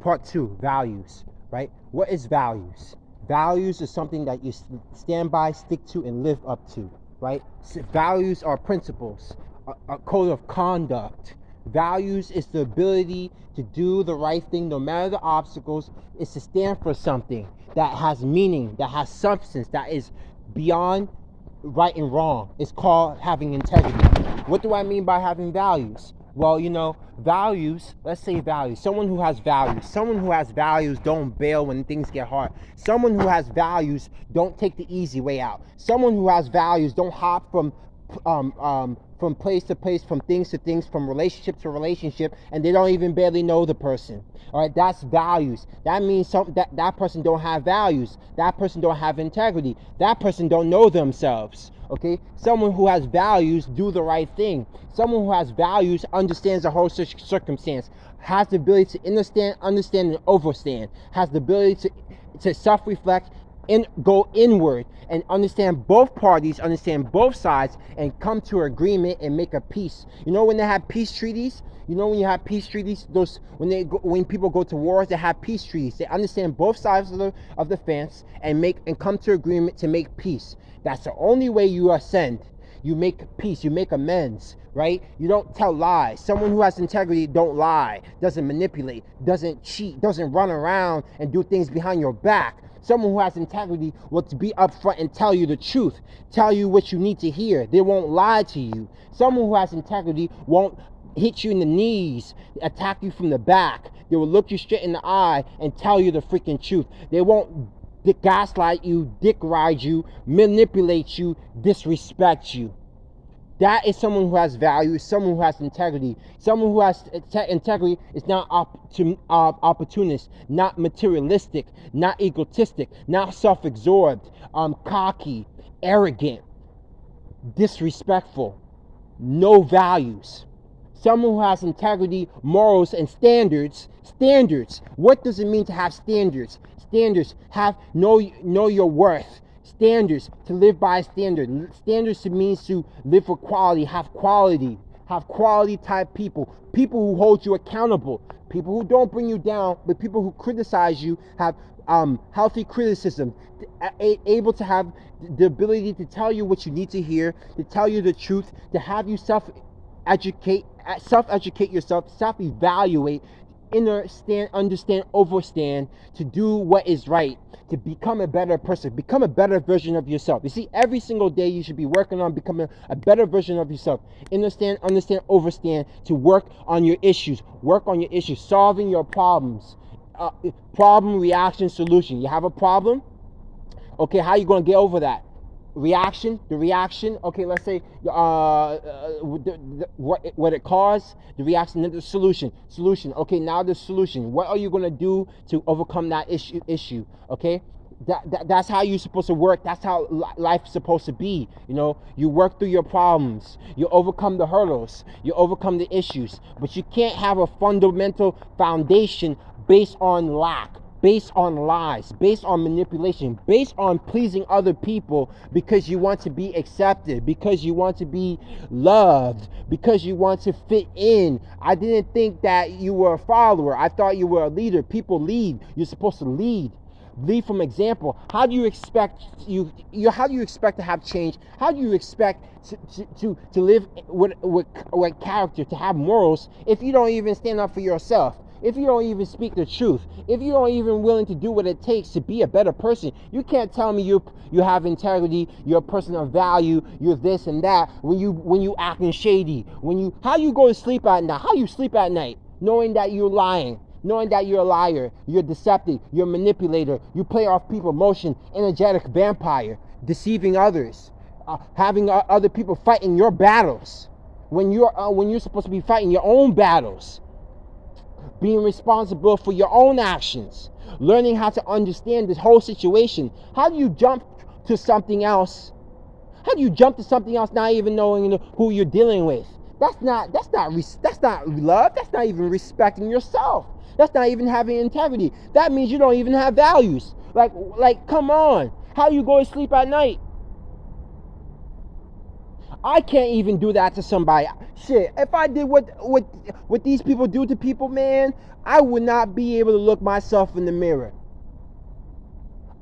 Part 2, values, right? What is values? Values is something that you stand by, stick to, and live up to, right? So values are principles, a code of conduct. Values is the ability to do the right thing no matter the obstacles. It's to stand for something that has meaning, that has substance, that is beyond right and wrong. It's called having integrity. What do I mean by having values? Well, values, let's say values. Someone who has values don't bail when things get hard. Someone who has values don't take the easy way out. Someone who has values don't hop from place to place, from things to things, from relationship to relationship, and they don't even barely know the person. All right, that's values. That means that person don't have values. That person don't have integrity. That person don't know themselves. Okay, someone who has values do the right thing. Someone who has values understands the whole circumstance, has the ability to understand and overstand, has the ability to self-reflect and go inward and understand both parties, understand both sides, and come to an agreement and make a peace. When they have peace treaties, when you have peace treaties, those when people go to wars, they have peace treaties. They understand both sides of the fence and come to agreement to make peace. That's the only way you ascend. You make peace, you make amends, right? You don't tell lies. Someone who has integrity don't lie, doesn't manipulate, doesn't cheat, doesn't run around and do things behind your back. Someone who has integrity will be upfront and tell you the truth, tell you what you need to hear. They won't lie to you. Someone who has integrity won't hit you in the knees, attack you from the back. They will look you straight in the eye and tell you the freaking truth. They won't gaslight you, dick ride you, manipulate you, disrespect you. That is someone who has value, someone who has integrity. Someone who has integrity is not opportunist, not materialistic, not egotistic, not self-absorbed, cocky, arrogant, disrespectful, no values. Someone who has integrity, morals, and standards. What does it mean to have standards? Standards, know your worth. Standards, to live by a standard. Standards means to live for quality, have quality type people who hold you accountable, people who don't bring you down, but people who criticize you, have healthy criticism, able to have the ability to tell you what you need to hear, to tell you the truth, to have you self-educate yourself, self-evaluate, understand, overstand, to do what is right, to become a better person, become a better version of yourself. You see, every single day you should be working on becoming a better version of yourself. Understand, overstand, to work on your issues, solving your problems. Problem, reaction, solution. You have a problem? Okay, how are you going to get over that? The reaction, okay, let's say what it caused, the reaction, then the solution, okay, now the solution. What are you going to do to overcome that issue, okay? That's how you're supposed to work. That's how life's supposed to be. You work through your problems, you overcome the hurdles, you overcome the issues, but you can't have a fundamental foundation based on lack, based on lies, based on manipulation, based on pleasing other people because you want to be accepted, because you want to be loved, because you want to fit in. I didn't think that you were a follower. I thought you were a leader. People lead. You're supposed to lead from example. How do you expect how do you expect to have change? How do you expect to live with character, to have morals, if you don't even stand up for yourself? If you don't even speak the truth, if you don't even willing to do what it takes to be a better person? You can't tell me you have integrity, you're a person of value, you're this and that, when you acting shady, how you go to sleep at night? How you sleep at night knowing that you're lying, knowing that you're a liar, you're deceptive, you're a manipulator, you play off people's emotion, energetic vampire, deceiving others, having other people fighting your battles when you're supposed to be fighting your own battles, being responsible for your own actions, learning how to understand this whole situation. How do you jump to something else? Not even knowing who you're dealing with? That's not love. That's not even respecting yourself. That's not even having integrity. That means you don't even have values. Like come on. How do you go to sleep at night? I can't even do that to somebody. Shit, if I did what these people do to people, man, I would not be able to look myself in the mirror.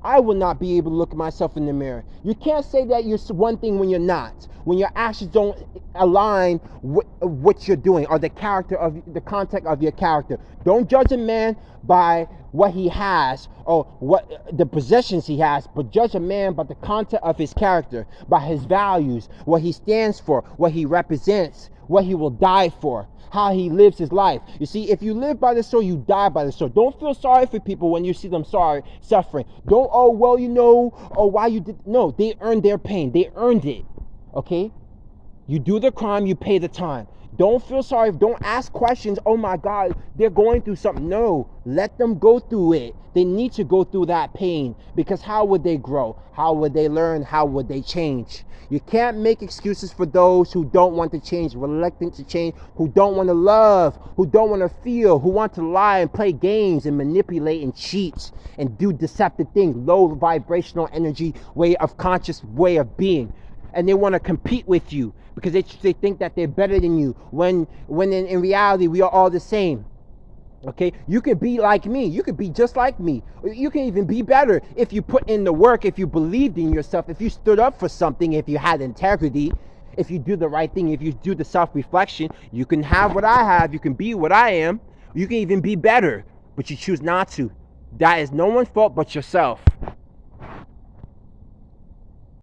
I will not be able to look at myself in the mirror. You can't say that you're one thing when you're not. When your actions don't align with what you're doing or the context of your character. Don't judge a man by what he has or what the possessions he has, but judge a man by the content of his character, by his values, what he stands for, what he represents, what he will die for, how he lives his life. You see, if you live by the sword, you die by the sword. Don't feel sorry for people when you see them suffering. Don't, oh, well, why you did. No, they earned their pain. They earned it. Okay? You do the crime, you pay the time. Don't feel sorry. Don't ask questions. Oh my God, they're going through something. No, let them go through it. They need to go through that pain, because how would they grow? How would they learn? How would they change? You can't make excuses for those who don't want to change, reluctant to change, who don't want to love, who don't want to feel, who want to lie and play games and manipulate and cheat and do deceptive things, low vibrational energy way of conscious way of being. And they want to compete with you because they think that they're better than you, when in reality we are all the same. Okay, you could be like me, you could be just like me, you can even be better if you put in the work, if you believed in yourself, if you stood up for something, if you had integrity, if you do the right thing, if you do the self-reflection. You can have what I have, you can be what I am, you can even be better, but you choose not to. That is no one's fault but yourself.